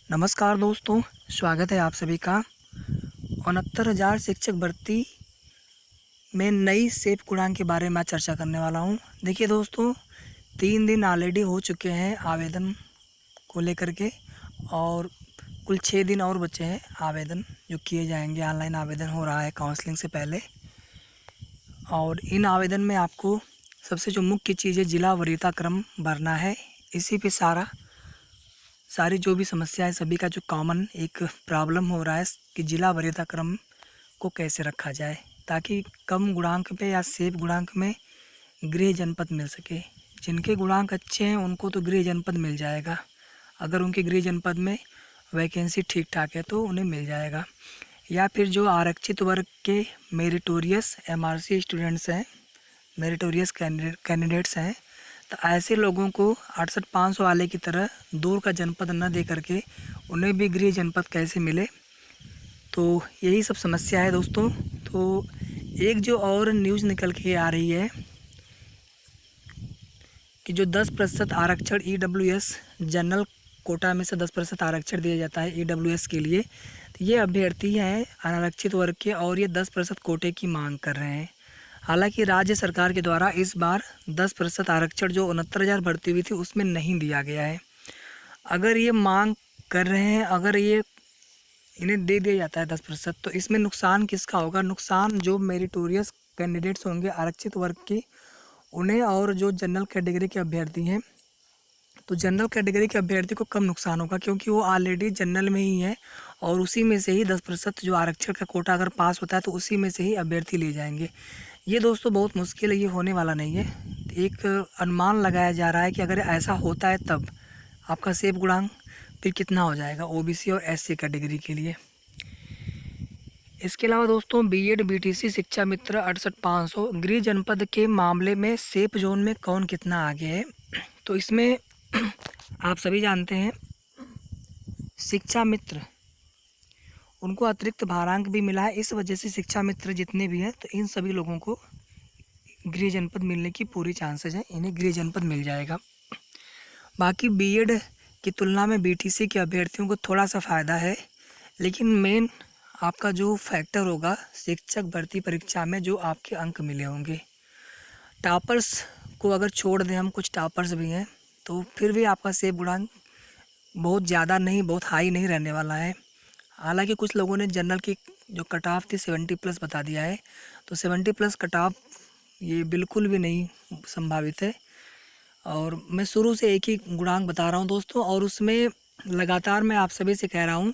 नमस्कार दोस्तों, स्वागत है आप सभी का। 69,000 शिक्षक भर्ती में नई सेप गुणांक के बारे में आज चर्चा करने वाला हूं। देखिए दोस्तों, 3 दिन ऑलरेडी हो चुके हैं आवेदन को लेकर के, और कुल 6 दिन और बचे हैं आवेदन जो किए जाएंगे। ऑनलाइन आवेदन हो रहा है काउंसलिंग से पहले, और इन आवेदन में आपको सबसे जो मुख्य चीज़ है जिला वरीयता क्रम भरना है। इसी पे सारी जो भी समस्या है, सभी का जो कॉमन एक प्रॉब्लम हो रहा है कि जिला वरीयता क्रम को कैसे रखा जाए ताकि कम गुणांक पे या सेफ गुणांक में गृह जनपद मिल सके। जिनके गुणांक अच्छे हैं उनको तो गृह जनपद मिल जाएगा, अगर उनके गृह जनपद में वैकेंसी ठीक ठाक है तो उन्हें मिल जाएगा। या फिर जो आरक्षित वर्ग के मेरिटोरियस एमआरसी स्टूडेंट्स हैं, मेरिटोरियस कैंडिडेट्स हैं, तो ऐसे लोगों को 68,500 वाले की तरह दूर का जनपद न दे करके उन्हें भी गृह जनपद कैसे मिले। तो यही सब समस्या है दोस्तों। तो एक जो और न्यूज़ निकल के आ रही है कि जो 10% आरक्षण ईडब्ल्यूएस जनरल कोटा में से 10% आरक्षण दिया जाता है ईडब्ल्यूएस के लिए, तो ये अभ्यर्थी हैं अनारक्षित वर्ग के और ये 10% कोटे की मांग कर रहे हैं। हालांकि राज्य सरकार के द्वारा इस बार 10% आरक्षण जो 69,000 भर्ती हुई थी उसमें नहीं दिया गया है। अगर ये मांग कर रहे हैं, अगर ये इन्हें दे दिया जाता है 10%, तो इसमें नुकसान किसका होगा? नुकसान जो मेरिटोरियस कैंडिडेट्स होंगे आरक्षित वर्ग के उन्हें, और जो जनरल कैटेगरी के अभ्यर्थी हैं तो जनरल कैटेगरी के अभ्यर्थी को कम नुकसान होगा क्योंकि वो ऑलरेडी जनरल में ही है और उसी में से ही 10% जो आरक्षण का कोटा अगर पास होता है तो उसी में से ही अभ्यर्थी ले जाएंगे। ये दोस्तों बहुत मुश्किल है, ये होने वाला नहीं है। एक अनुमान लगाया जा रहा है कि अगर ऐसा होता है तब आपका सेप गुणांक फिर कितना हो जाएगा ओबीसी और एससी कैटेगरी के लिए। इसके अलावा दोस्तों बीएड बीटीसी शिक्षा मित्र 68,500 गृह जनपद के मामले में सेप जोन में कौन कितना आगे है? तो इसमें आप सभी जानते हैं शिक्षा मित्र उनको अतिरिक्त भारांक भी मिला है। इस वजह से शिक्षा मित्र जितने भी हैं तो इन सभी लोगों को गृह जनपद मिलने की पूरी चांसेस है, इन्हें गृह जनपद मिल जाएगा। बाकी बीएड की तुलना में बीटीसी के अभ्यर्थियों को थोड़ा सा फ़ायदा है, लेकिन मेन आपका जो फैक्टर होगा शिक्षक भर्ती परीक्षा में जो आपके अंक मिले होंगे। टॉपर्स को अगर छोड़ दें हम, कुछ टॉपर्स भी हैं, तो फिर भी आपका सेप गुणांक बहुत ज़्यादा नहीं, बहुत हाई नहीं रहने वाला है। हालांकि कुछ लोगों ने जनरल की जो कट ऑफ थी 70+ बता दिया है, तो 70+ कट ऑफ ये बिल्कुल भी नहीं संभावित है। और मैं शुरू से एक ही गुणांक बता रहा हूँ दोस्तों, और उसमें लगातार मैं आप सभी से कह रहा हूँ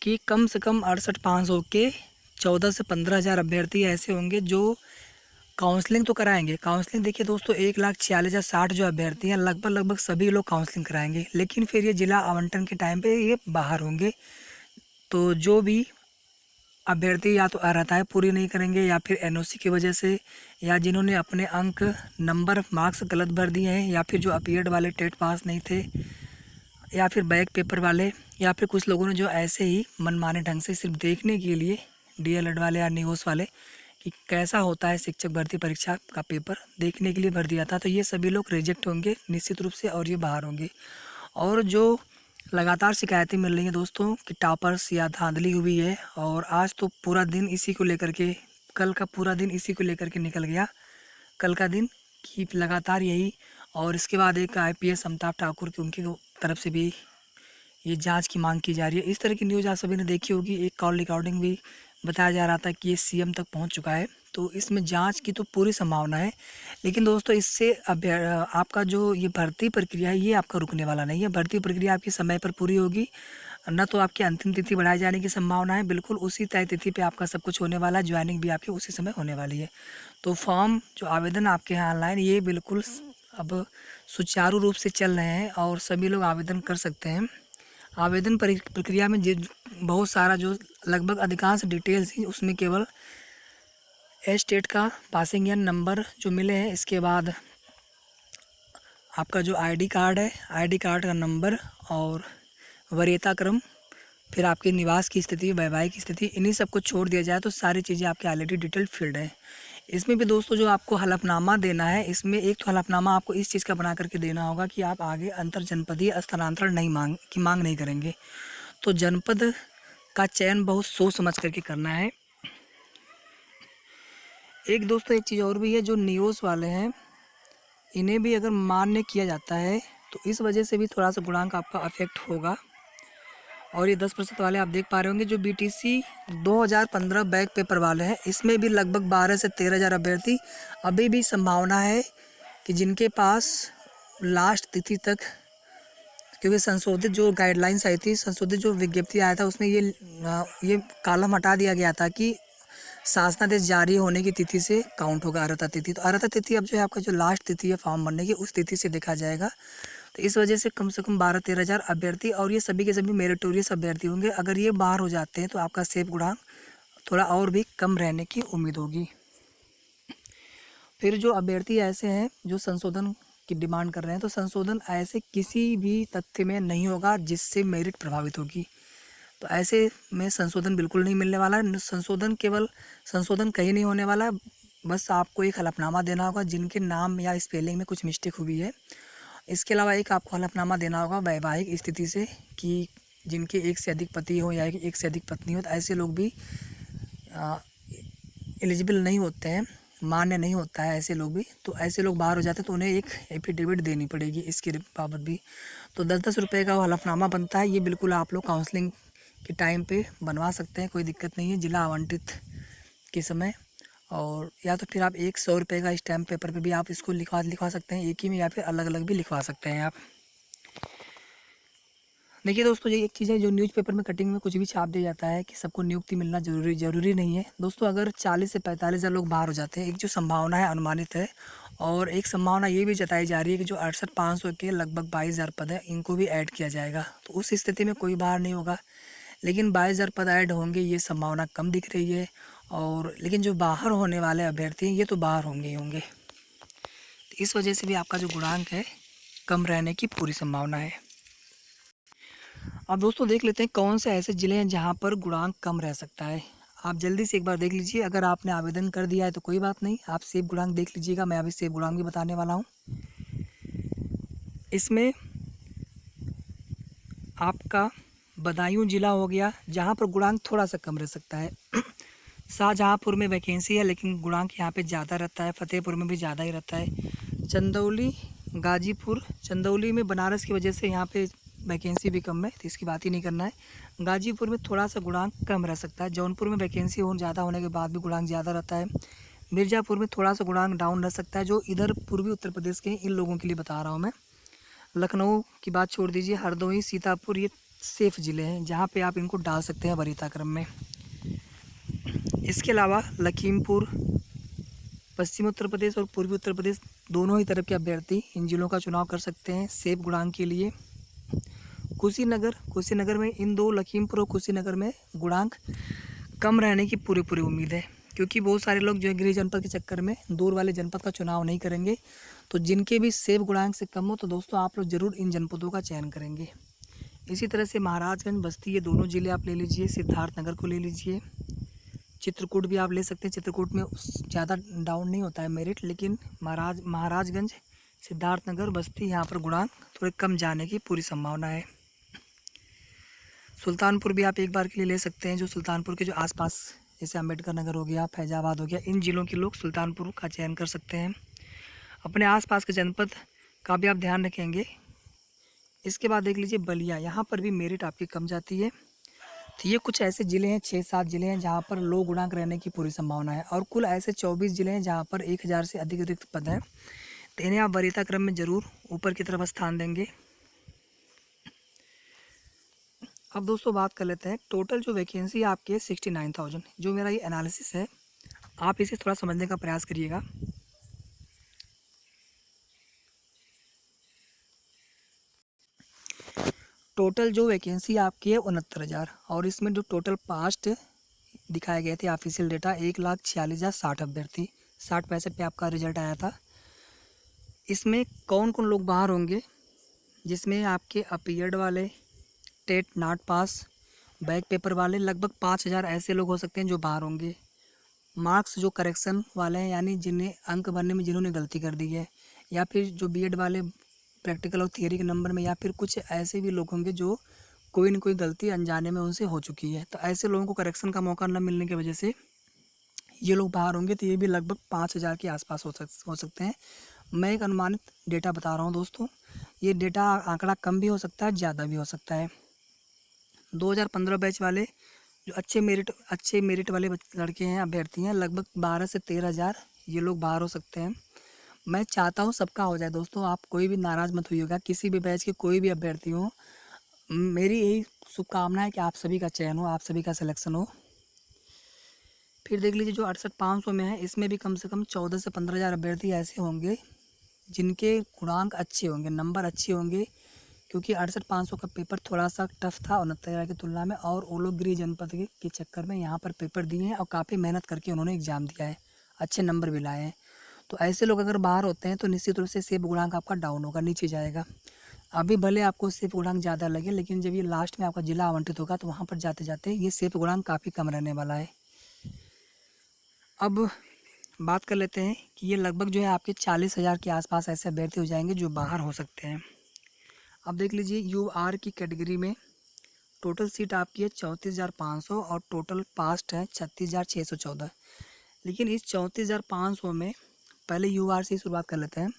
कि कम से कम 68,500 के 14 से 15,000 अभ्यर्थी ऐसे होंगे जो काउंसलिंग तो कराएंगे। काउंसलिंग देखिए दोस्तों 1,46,060 जो अभ्यर्थी हैं लगभग सभी लोग काउंसलिंग कराएंगे, लेकिन फिर ये जिला आवंटन के टाइम पे ये बाहर होंगे। तो जो भी अभ्यर्थी या तो अर्हताएँ पूरी नहीं करेंगे या फिर एनओसी की वजह से, या जिन्होंने अपने अंक नंबर मार्क्स गलत भर दिए हैं, या फिर जो अपीयर्ड वाले टेट पास नहीं थे, या फिर बैक पेपर वाले, या फिर कुछ लोगों ने जो ऐसे ही मनमाने ढंग से सिर्फ देखने के लिए डीएलएड वाले या न्यूज़ वाले कि कैसा होता है शिक्षक भर्ती परीक्षा का पेपर देखने के लिए भर दिया था, तो ये सभी लोग रिजेक्ट होंगे निश्चित रूप से और ये बाहर होंगे। और जो लगातार शिकायतें मिल रही हैं दोस्तों कि टॉपर्स या धांधली हुई है, और आज तो पूरा दिन इसी को लेकर के, कल का पूरा दिन इसी को लेकर के निकल गया, कल का दिन कि लगातार यही। और इसके बाद एक आईपीएस अमिताभ ठाकुर की उनकी तरफ से भी ये जांच की मांग की जा रही है। इस तरह की न्यूज़ आप सभी ने देखी होगी। एक कॉल रिकॉर्डिंग भी बताया जा रहा था कि ये सीएम तक पहुंच चुका है, तो इसमें जांच की तो पूरी संभावना है। लेकिन दोस्तों इससे आपका जो ये भर्ती प्रक्रिया है ये आपका रुकने वाला नहीं है। भर्ती प्रक्रिया आपकी समय पर पूरी होगी, न तो आपकी अंतिम तिथि बढ़ाए जाने की संभावना है, बिल्कुल उसी तय तिथि पे आपका सब कुछ होने वाला है। ज्वाइनिंग भी आपकी उसी समय होने वाली है। तो फॉर्म जो आवेदन आपके यहाँ ऑनलाइन ये बिल्कुल अब सुचारू रूप से चल रहे हैं और सभी लोग आवेदन कर सकते हैं। आवेदन प्रक्रिया में बहुत सारा जो लगभग अधिकांश डिटेल्स ही उसमें केवल स्टेट का पासिंग ईयर नंबर जो मिले हैं, इसके बाद आपका जो आईडी कार्ड है, आईडी कार्ड का नंबर और वरीयता क्रम, फिर आपके निवास की स्थिति, वैवाहिक स्थिति, इन्हीं सब को छोड़ दिया जाए तो सारी चीज़ें आपके ऑलरेडी डिटेल फील्ड है। इसमें भी दोस्तों जो आपको हलफनामा देना है, इसमें एक तो हलफनामा आपको इस चीज़ का बना करके देना होगा कि आप आगे अंतर जनपदीय स्थानांतरण मांग नहीं करेंगे। तो जनपद का चयन बहुत सोच समझ करके करना है। एक दोस्तों एक चीज़ और भी है, जो नियोस वाले हैं इन्हें भी अगर मान्य किया जाता है तो इस वजह से भी थोड़ा सा गुणांक आपका अफेक्ट होगा। और ये 10% वाले आप देख पा रहे होंगे जो BTC 2015 बैक पेपर वाले हैं, इसमें भी लगभग 12 से 13 हज़ार अभ्यर्थी अभी भी संभावना है कि जिनके पास लास्ट तिथि तक, क्योंकि संशोधित जो गाइडलाइंस आई थी, संशोधित जो विज्ञप्ति आया था उसमें ये कॉलम हटा दिया गया था कि शासनादेश जारी होने की तिथि से काउंट होगा अर्हता तिथि। तो अर्हता तिथि अब जो है आपका जो लास्ट तिथि है फॉर्म भरने की, उस तिथि से देखा जाएगा। तो इस वजह से कम 12-13 हज़ार अभ्यर्थी, और ये सभी के सभी मेरिटोरियस अभ्यर्थी होंगे। अगर ये बाहर हो जाते हैं तो आपका सेफ गुणांक थोड़ा और भी कम रहने की उम्मीद होगी। फिर जो अभ्यर्थी ऐसे हैं जो संशोधन की डिमांड कर रहे हैं, तो संशोधन ऐसे किसी भी तथ्य में नहीं होगा जिससे मेरिट प्रभावित होगी। तो ऐसे में संशोधन बिल्कुल नहीं मिलने वाला है। संशोधन कहीं नहीं होने वाला, बस आपको एक हलफनामा देना होगा जिनके नाम या स्पेलिंग में कुछ मिस्टेक हुई है। इसके अलावा एक आपको हलफनामा देना होगा वैवाहिक स्थिति से, कि जिनके एक से अधिक पति हो या एक से अधिक पत्नी हो, तो ऐसे लोग भी एलिजिबल नहीं होते हैं, मान्य नहीं होता है ऐसे लोग भी। तो ऐसे लोग बाहर हो जाते हैं तो उन्हें एक एफिडेविट देनी पड़ेगी इसके बाबत भी। तो 10-10 रुपये का वो हलफनामा बनता है। ये बिल्कुल आप लोग काउंसलिंग के टाइम पे बनवा सकते हैं, कोई दिक्कत नहीं है जिला आवंटित के समय। और या तो फिर आप 100 रुपये का स्टैम्प पेपर पे भी आप इसको लिखवा सकते हैं एक ही में, या फिर अलग अलग भी लिखवा सकते हैं आप। देखिए दोस्तों, ये एक चीज़ है, जो न्यूज़पेपर में कटिंग में कुछ भी छाप दिया जाता है कि सबको नियुक्ति मिलना ज़रूरी नहीं है दोस्तों। अगर 40 से 45 हज़ार लोग बाहर हो जाते हैं, एक जो संभावना है अनुमानित है, और एक संभावना ये भी जताई जा रही है कि जो 68,500 के लगभग 22,000 पद हैं, इनको भी ऐड किया जाएगा। तो उस स्थिति में कोई बाहर नहीं होगा, लेकिन 22,000 पद ऐड होंगे ये संभावना कम दिख रही है। और लेकिन जो बाहर होने वाले अभ्यर्थी हैं ये तो बाहर होंगे ही होंगे। तो इस वजह से भी आपका जो गुणांक है कम रहने की पूरी संभावना है। अब दोस्तों देख लेते हैं कौन से ऐसे ज़िले हैं जहां पर गुणांक कम रह सकता है। आप जल्दी से एक बार देख लीजिए। अगर आपने आवेदन कर दिया है तो कोई बात नहीं, आप सेव गुणांक देख लीजिएगा। मैं अभी सेव गुणांक भी बताने वाला हूं। इसमें आपका बदायूं जिला हो गया, जहां पर गुणांक थोड़ा सा कम रह सकता है। शाहजहाँपुर में वैकेंसी है लेकिन गुणांक यहाँ पे ज़्यादा रहता है। फतेहपुर में भी ज़्यादा ही रहता है। चंदौली, गाजीपुर, चंदौली में बनारस की वजह से यहाँ पे वैकेंसी भी कम है, तो इसकी बात ही नहीं करना है। गाजीपुर में थोड़ा सा गुणांक कम रह सकता है। जौनपुर में वैकेंसी ज़्यादा होने के बाद भी गुणांक ज़्यादा रहता है। मिर्ज़ापुर में थोड़ा सा गुणांक डाउन रह सकता है। जो इधर पूर्वी उत्तर प्रदेश के इन लोगों के लिए बता रहा हूँ मैं। लखनऊ की बात छोड़ दीजिए, हरदोई, सीतापुर ये सेफ ज़िले हैं जहाँ पर आप इनको डाल सकते हैं वरीयता क्रम में। इसके अलावा लखीमपुर, पश्चिमी उत्तर प्रदेश और पूर्वी उत्तर प्रदेश दोनों ही तरफ के अभ्यर्थी इन जिलों का चुनाव कर सकते हैं सेफ गुणांक के लिए। कुशीनगर में इन दो, लखीमपुर और कुशीनगर में गुणांक कम रहने की पूरी उम्मीद है, क्योंकि बहुत सारे लोग जो है गृह जनपद के चक्कर में दूर वाले जनपद का चुनाव नहीं करेंगे। तो जिनके भी सेफ गुणांक से कम हो तो दोस्तों आप लोग ज़रूर इन जनपदों का चयन करेंगे। इसी तरह से महाराजगंज, बस्ती ये दोनों ज़िले आप ले लीजिए। सिद्धार्थनगर को ले लीजिए। चित्रकूट भी आप ले सकते हैं। चित्रकूट में ज़्यादा डाउन नहीं होता है मेरिट, लेकिन महाराजगंज, सिद्धार्थनगर, बस्ती यहाँ पर गुणांक थोड़े कम जाने की पूरी संभावना है। सुल्तानपुर भी आप एक बार के लिए ले सकते हैं। जो सुल्तानपुर के जो आसपास, जैसे अम्बेडकर नगर हो गया, फैजाबाद हो गया, इन ज़िलों के लोग सुल्तानपुर का चयन कर सकते हैं। अपने आसपास के जनपद का भी आप ध्यान रखेंगे। इसके बाद देख लीजिए बलिया, यहाँ पर भी मेरिट आपकी कम जाती है। तो ये कुछ ऐसे ज़िले हैं, 6-7 ज़िले हैं जहाँ पर लो गुणांक रहने की पूरी संभावना है। और कुल ऐसे 24 ज़िले हैं जहाँ पर 1,000 से अधिक रिक्त पद हैं। तो इन्हें आप वरीयता क्रम में ज़रूर ऊपर की तरफ स्थान देंगे। अब दोस्तों बात कर लेते हैं टोटल जो वैकेंसी आपकी है 69,000। जो मेरा ये एनालिसिस है, आप इसे थोड़ा समझने का प्रयास करिएगा। टोटल जो वैकेंसी आपकी है 69,000, और इसमें जो टोटल पास्ट दिखाए गए थे ऑफिशियल डेटा 1,46,060 अभ्यर्थी, 60-65 पे आपका रिजल्ट आया था। इसमें कौन कौन लोग बाहर होंगे, जिसमें आपके अपीयर्ड वाले, TET not pass, back paper वाले लगभग 5,000 ऐसे लोग हो सकते हैं जो बाहर होंगे। मार्क्स जो करेक्शन वाले हैं, यानी जिन्हें अंक भरने में जिन्होंने गलती कर दी है, या फिर जो बीएड वाले प्रैक्टिकल और थियरी के नंबर में, या फिर कुछ ऐसे भी लोग होंगे जो कोई न कोई गलती अनजाने में उनसे हो चुकी है। तो ऐसे लोगों को करेक्शन का मौका न मिलने की वजह से ये लोग बाहर होंगे, तो ये भी लगभग 5,000 के आसपास हो सकते हैं। मैं एक अनुमानित डेटा बता रहा हूँ दोस्तों, ये डेटा आंकड़ा कम भी हो सकता है, ज़्यादा भी हो सकता है। 2015 बैच वाले जो अच्छे मेरिट वाले लड़के हैं, अभ्यर्थी हैं, लगभग 12 से 13,000 ये लोग बाहर हो सकते हैं। मैं चाहता हूँ सबका हो जाए दोस्तों, आप कोई भी नाराज़ मत होइएगा, किसी भी बैच के कोई भी अभ्यर्थी हो, मेरी यही शुभकामना है कि आप सभी का चयन हो, आप सभी का सिलेक्शन हो। फिर देख लीजिए जो 68,500 में है, इसमें भी कम से कम 14 से 15,000 अभ्यर्थी ऐसे होंगे जिनके गुणांक अच्छे होंगे, नंबर अच्छे होंगे, क्योंकि 68,500 का पेपर थोड़ा सा टफ था 69,000 की तुलना में, और वो लोग गृह जनपद के चक्कर में यहाँ पर पेपर दिए हैं और काफ़ी मेहनत करके उन्होंने एग्ज़ाम दिया है, अच्छे नंबर भी लाए हैं। तो ऐसे लोग अगर बाहर होते हैं तो निश्चित रूप से सेब गुणांक आपका डाउन होगा, नीचे जाएगा। अभी भले आपको सेब गुणांक ज़्यादा लगे, लेकिन जब ये लास्ट में आपका जिला आवंटित होगा तो वहाँ पर जाते जाते ये सेब गुणांक काफ़ी कम रहने वाला है। अब बात कर लेते हैं कि ये लगभग जो है आपके 40,000 के आसपास ऐसे अभ्यर्थी हो जाएंगे जो बाहर हो सकते हैं। अब देख लीजिए यूआर की कैटेगरी में टोटल सीट आपकी है 34,500 और टोटल पास्ट है 36,614। लेकिन इस 34,500 में पहले यूआर से शुरुआत कर लेते हैं।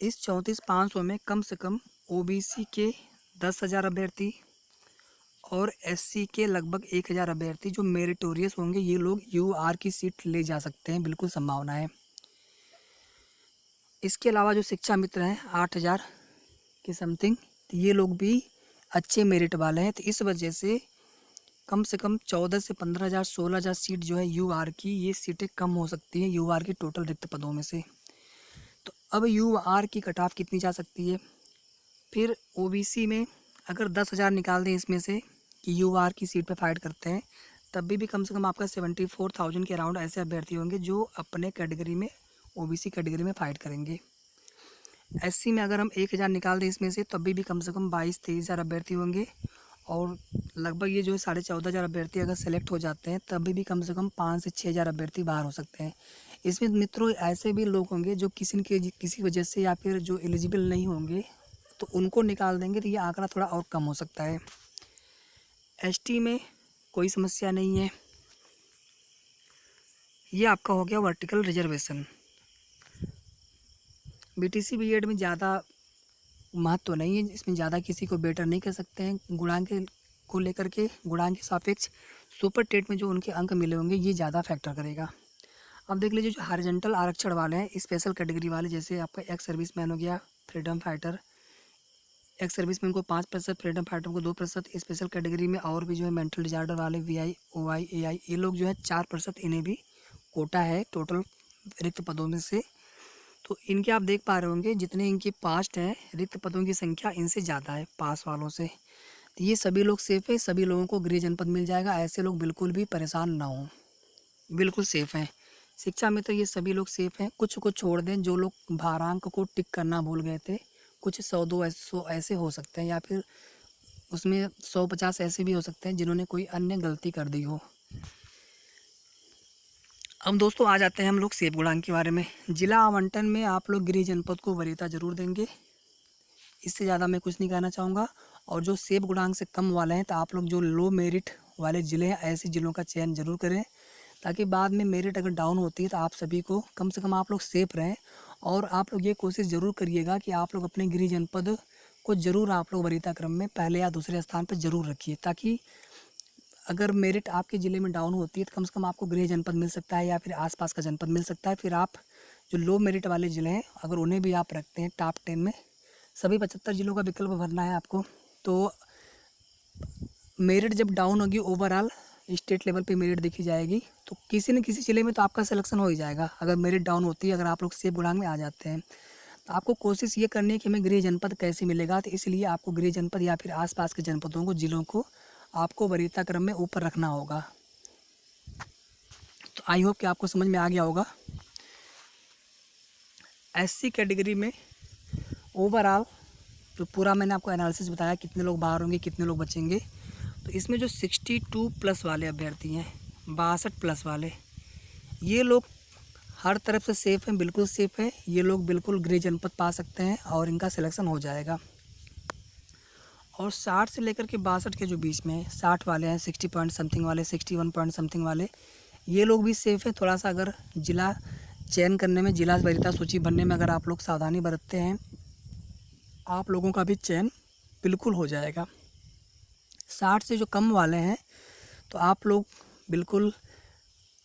इस 34,500 में कम से कम ओबीसी के 10,000 अभ्यर्थी और एससी के लगभग 1,000 अभ्यर्थी जो मेरिटोरियस होंगे, ये लोग यूआर की सीट ले जा सकते हैं, बिल्कुल संभावना है। इसके अलावा जो शिक्षा मित्र हैं 8,000 के समथिंग, तो ये लोग भी अच्छे मेरिट वाले हैं। तो इस वजह से कम 14 से 15,000 16,000 सीट जो है यूआर की, ये सीटें कम हो सकती हैं यूआर की टोटल रिक्त पदों में से। तो अब यूआर की कट ऑफ कितनी जा सकती है? फिर ओबीसी में अगर 10,000 निकाल दें इसमें से कि यूआर की सीट पे फाइट करते हैं, तब भी कम से कम आपका 74,000 के अराउंड ऐसे अभ्यर्थी होंगे जो अपने कैटेगरी में, ओबीसी कैटेगरी में फाइट करेंगे। एससी में अगर हम 1,000 निकाल दें इसमें से, तब भी कम से कम 22-23,000 अभ्यर्थी होंगे, और लगभग ये जो है 14,500 अभ्यर्थी अगर सेलेक्ट हो जाते हैं, तब भी कम से कम 5 से 6,000 अभ्यर्थी बाहर हो सकते हैं। इसमें मित्रों ऐसे भी लोग होंगे जो किसी वजह से या फिर जो एलिजिबल नहीं होंगे, तो उनको निकाल देंगे तो ये आंकड़ा थोड़ा और कम हो सकता है। एसटी में कोई समस्या नहीं है, ये आपका हो गया वर्टिकल रिजर्वेशन। बीटीसी बीएड में ज़्यादा महत्व तो नहीं है, इसमें ज़्यादा किसी को बेटर नहीं कर सकते हैं। गुणांक को लेकर के, गुणांक के सापेक्ष सुपर टेट में जो उनके अंक मिले होंगे ये ज़्यादा फैक्टर करेगा। अब देख लीजिए जो हॉरिजॉन्टल आरक्षण वाले हैं, स्पेशल कैटेगरी वाले, जैसे आपका एक्स सर्विसमैन हो गया, फ्रीडम फाइटर, एक्स सर्विसमैन को 5%, फ्रीडम फाइटर को 2%, स्पेशल कैटेगरी में और भी जो है मेंटल डिजार्डर वाले VI OI AI, ये लोग जो है 4%, इन्हें भी कोटा है टोटल रिक्त पदों में से। तो इनके आप देख पा रहे होंगे जितने इनके पास्ट हैं, रिक्त पदों की संख्या इनसे ज़्यादा है पास वालों से। तो ये सभी लोग सेफ़ है, सभी लोगों को गृह जनपद मिल जाएगा, ऐसे लोग बिल्कुल भी परेशान ना हों, बिल्कुल सेफ़ हैं। शिक्षा में तो ये सभी लोग सेफ़ हैं, कुछ को छोड़ दें जो लोग भारांक को टिक करना भूल गए थे, कुछ 100-200 ऐसे हो सकते हैं, या फिर उसमें 150 ऐसे भी हो सकते हैं जिन्होंने कोई अन्य गलती कर दी हो। अब दोस्तों आ जाते हैं हम लोग सेब गुणांक के बारे में। जिला आवंटन में आप लोग गृह जनपद को वरीयता जरूर देंगे, इससे ज़्यादा मैं कुछ नहीं कहना चाहूँगा। और जो सेब गुणांक से कम वाले हैं, तो आप लोग जो लो मेरिट वाले ज़िले हैं, ऐसे ज़िलों का चयन जरूर करें, ताकि बाद में मेरिट अगर डाउन होती है तो आप सभी को कम से कम आप लोग सेफ रहें। और आप लोग ये कोशिश ज़रूर करिएगा कि आप लोग अपने गृह जनपद को ज़रूर आप लोग वरीयता क्रम में पहले या दूसरे स्थान पर ज़रूर रखिए, ताकि अगर मेरिट आपके ज़िले में डाउन होती है तो कम से कम आपको गृह जनपद मिल सकता है या फिर आसपास का जनपद मिल सकता है। फिर आप जो लो मेरिट वाले ज़िले हैं, अगर उन्हें भी आप रखते हैं टॉप 10 में, सभी 75 ज़िलों का विकल्प भरना है आपको, तो मेरिट जब डाउन होगी ओवरऑल स्टेट लेवल पे मेरिट देखी जाएगी, तो किसी न किसी ज़िले में तो आपका सिलेक्शन हो ही जाएगा। अगर मेरिट डाउन होती है, अगर आप लोग सेब गुणांक में आ जाते हैं, तो आपको कोशिश ये करनी है कि हमें गृह जनपद कैसे मिलेगा, तो इसलिए आपको गृह जनपद या फिर आसपास के जनपदों को, ज़िलों को आपको वरीयता क्रम में ऊपर रखना होगा। तो आई होप कि आपको समझ में आ गया होगा। एससी कैटेगरी में ओवरऑल जो पूरा मैंने आपको एनालिसिस बताया, कितने लोग बाहर होंगे, कितने लोग बचेंगे, तो इसमें जो 62 प्लस वाले अभ्यर्थी हैं, 62 प्लस वाले, ये लोग हर तरफ से सेफ़ हैं, बिल्कुल सेफ़ है। ये लोग बिल्कुल गृह जनपद पा सकते हैं और इनका सिलेक्शन हो जाएगा। और 60 से लेकर के 62 के जो बीच में है, 60 वाले हैं, 60 पॉइंट समथिंग वाले, 61 पॉइंट समथिंग वाले, ये लोग भी सेफ़ है। थोड़ा सा अगर ज़िला चयन करने में, जिला वरीयता सूची बनने में अगर आप लोग सावधानी बरतते हैं, आप लोगों का भी चयन बिल्कुल हो जाएगा। 60 से जो कम वाले हैं तो आप लोग बिल्कुल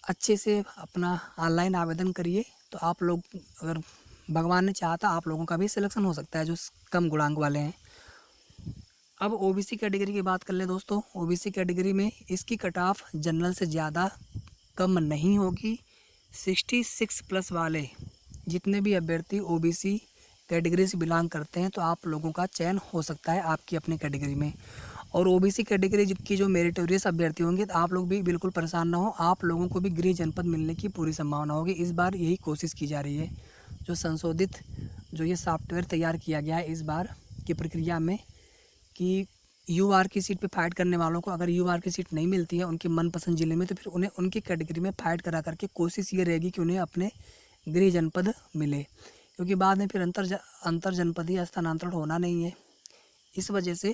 अच्छे से अपना ऑनलाइन आवेदन करिए। तो आप लोग, अगर भगवान ने चाहा तो आप लोगों का भी सिलेक्शन हो सकता है जो कम गुणांक वाले हैं। अब ओबीसी कैटेगरी की बात कर ले दोस्तों। ओबीसी कैटेगरी में इसकी कट ऑफ जनरल से ज़्यादा कम नहीं होगी। 66 प्लस वाले जितने भी अभ्यर्थी ओबीसी कैटेगरी से बिलोंग करते हैं तो आप लोगों का चयन हो सकता है आपकी अपनी कैटेगरी में। और ओबीसी कैटेगरी की जो मेरिटोरियस अभ्यर्थी होंगे तो आप लोग भी बिल्कुल परेशान ना हो, आप लोगों को भी गृह जनपद मिलने की पूरी संभावना होगी। इस बार यही कोशिश की जा रही है, जो संशोधित जो ये सॉफ्टवेयर तैयार किया गया है इस बार की प्रक्रिया में, कि यूआर की सीट पे फाइट करने वालों को अगर यूआर की सीट नहीं मिलती है उनके मनपसंद ज़िले में तो फिर उन्हें उनकी कैटेगरी में फाइट करा करके कोशिश ये रहेगी कि उन्हें अपने गृह जनपद मिले, क्योंकि बाद में फिर अंतर जनपदीय स्थानांतरण होना नहीं है इस वजह से।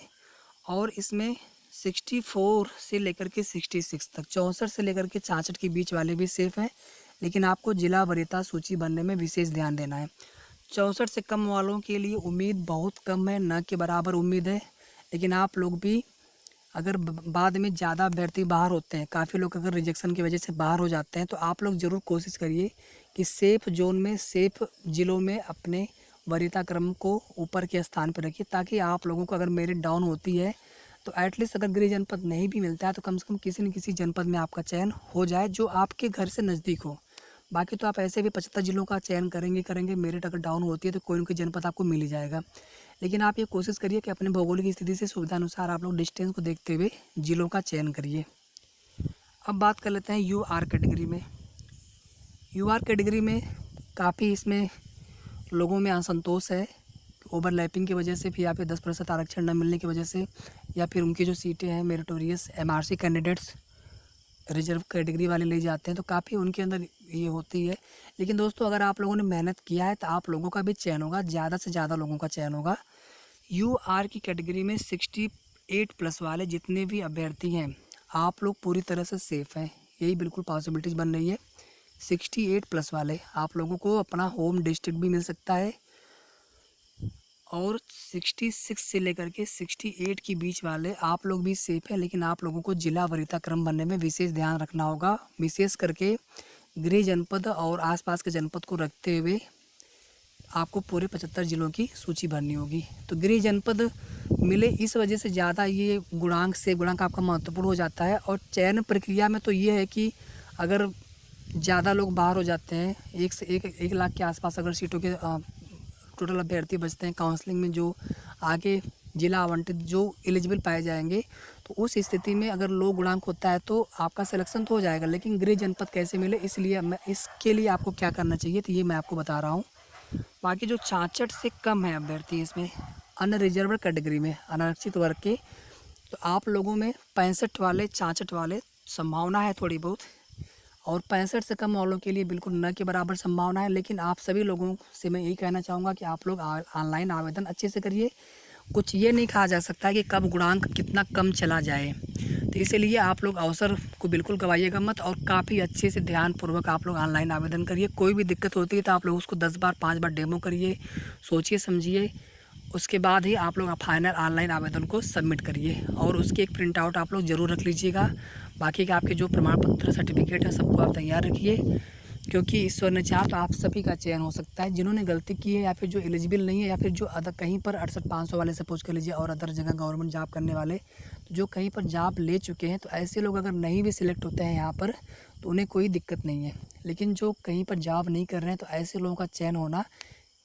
और इसमें 64 से लेकर के 66 तक, 64 से लेकर के 66 के बीच वाले भी सेफ़ हैं, लेकिन आपको जिला वरीयता सूची बनने में विशेष ध्यान देना है। 64 से कम वालों के लिए उम्मीद बहुत कम है, न के बराबर उम्मीद है। लेकिन आप लोग भी अगर बाद में ज़्यादा अभ्यर्थी बाहर होते हैं, काफ़ी लोग अगर रिजेक्शन की वजह से बाहर हो जाते हैं, तो आप लोग ज़रूर कोशिश करिए कि सेफ़ जोन में, सेफ़ ज़िलों में अपने वरीयता क्रम को ऊपर के स्थान पर रखिए, ताकि आप लोगों को अगर मेरिट डाउन होती है तो एटलीस्ट अगर गृह जनपद नहीं भी मिलता है तो कम से कम किसी न किसी जनपद में आपका चयन हो जाए जो आपके घर से नज़दीक हो। बाकी तो आप ऐसे भी 75 ज़िलों का चयन करेंगे, मेरिट अगर डाउन होती है तो कोई न कोई जनपद आपको मिल ही जाएगा। लेकिन आप ये कोशिश करिए कि अपने भौगोलिक स्थिति से सुविधा अनुसार आप लोग डिस्टेंस को देखते हुए ज़िलों का चयन करिए। अब बात कर लेते हैं यूआर कैटेगरी में। यूआर कैटेगरी में काफ़ी इसमें लोगों में असंतोष है, ओवरलैपिंग की वजह से, फिर या फिर 10% आरक्षण न मिलने की वजह से, या फिर उनकी जो सीटें हैं meritorious MRC candidates reserve category वाले ले जाते हैं तो काफ़ी उनके अंदर ये होती है। लेकिन दोस्तों अगर आप लोगों ने मेहनत किया है तो आप लोगों का भी चयन होगा, ज़्यादा से ज़्यादा लोगों का चयन होगा। यूआर की कैटेगरी में 68 प्लस वाले जितने भी अभ्यर्थी हैं आप लोग पूरी तरह से सेफ़ हैं, यही बिल्कुल पॉसिबिलिटीज़ बन रही है। 68 प्लस वाले आप लोगों को अपना होम डिस्ट्रिक्ट भी मिल सकता है, और 66 से लेकर के 68 के बीच वाले आप लोग भी सेफ़ है। लेकिन आप लोगों को जिला वरीयता क्रम बनने में विशेष ध्यान रखना होगा, विशेष करके गृह जनपद और आसपास के जनपद को रखते हुए आपको पूरे 75 ज़िलों की सूची भरनी होगी। तो गृह जनपद मिले इस वजह से ज़्यादा ये गुणांक से गुणांक आपका महत्वपूर्ण हो जाता है। और चयन प्रक्रिया में तो ये है कि अगर ज़्यादा लोग बाहर हो जाते हैं, 1 लाख के आसपास अगर सीटों के टोटल अभ्यर्थी बचते हैं काउंसलिंग में, जो आगे जिला आवंटित जो एलिजिबल पाए जाएंगे, तो उस स्थिति में अगर लो गुणांक होता है तो आपका सिलेक्शन तो हो जाएगा। लेकिन गृह जनपद कैसे मिले, इसलिए मैं इसके लिए आपको क्या करना चाहिए तो ये मैं आपको बता रहा हूँ। बाकी जो 66 से कम है अभ्यर्थी इसमें अनरिजर्व कैटेगरी में, अनारक्षित वर्ग के, तो आप लोगों में 65 वाले 66 वाले संभावना है थोड़ी बहुत, और 65 से कम वालों के लिए बिल्कुल न के बराबर संभावना है। लेकिन आप सभी लोगों से मैं यही कहना चाहूँगा कि आप लोग ऑनलाइन आवेदन अच्छे से करिए। कुछ ये नहीं कहा जा सकता कि कब गुणांक कितना कम चला जाए, तो इसीलिए आप लोग अवसर को बिल्कुल गवाइएगा मत, और काफ़ी अच्छे से ध्यानपूर्वक आप लोग ऑनलाइन आवेदन करिए। कोई भी दिक्कत होती है तो आप लोग उसको 10 बार 5 बार डेमो करिए, सोचिए समझिए, उसके बाद ही आप लोग फाइनल ऑनलाइन आवेदन को सबमिट करिए। और उसकी एक प्रिंट आउट आप लोग ज़रूर रख लीजिएगा। बाकी के आपके जो प्रमाण पत्र सर्टिफिकेट है सबको आप तैयार रखिए, क्योंकि ईश्वर ने चाहा तो आप सभी का चयन हो सकता है। जिन्होंने गलती की है या फिर जो एलिजिबल नहीं है, या फिर जो अदर कहीं पर 68,500 वाले सपोज कर लीजिए और अदर जगह गवर्नमेंट जॉब करने वाले, तो जो कहीं पर जॉब ले चुके हैं, तो ऐसे लोग अगर नहीं भी सिलेक्ट होते हैं यहाँ पर तो उन्हें कोई दिक्कत नहीं है। लेकिन जो कहीं पर जॉब नहीं कर रहे हैं तो ऐसे लोगों का चयन होना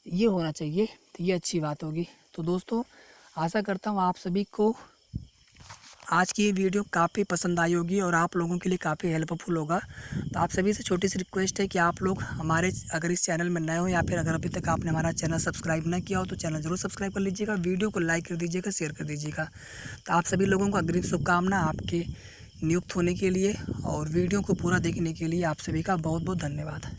ये होना चाहिए, तो ये अच्छी बात होगी। तो दोस्तों आशा करता हूँ आप सभी को आज की ये वीडियो काफ़ी पसंद आई होगी और आप लोगों के लिए काफ़ी हेल्पफुल होगा। तो आप सभी से छोटी सी रिक्वेस्ट है कि आप लोग हमारे अगर इस चैनल में नए हो, या फिर अगर अभी तक आपने हमारा चैनल सब्सक्राइब ना किया हो तो चैनल ज़रूर सब्सक्राइब कर लीजिएगा, वीडियो को लाइक कर दीजिएगा, शेयर कर दीजिएगा। तो आप सभी लोगों को अग्रिम शुभकामना आपके नियुक्त होने के लिए, और वीडियो को पूरा देखने के लिए आप सभी का बहुत बहुत धन्यवाद।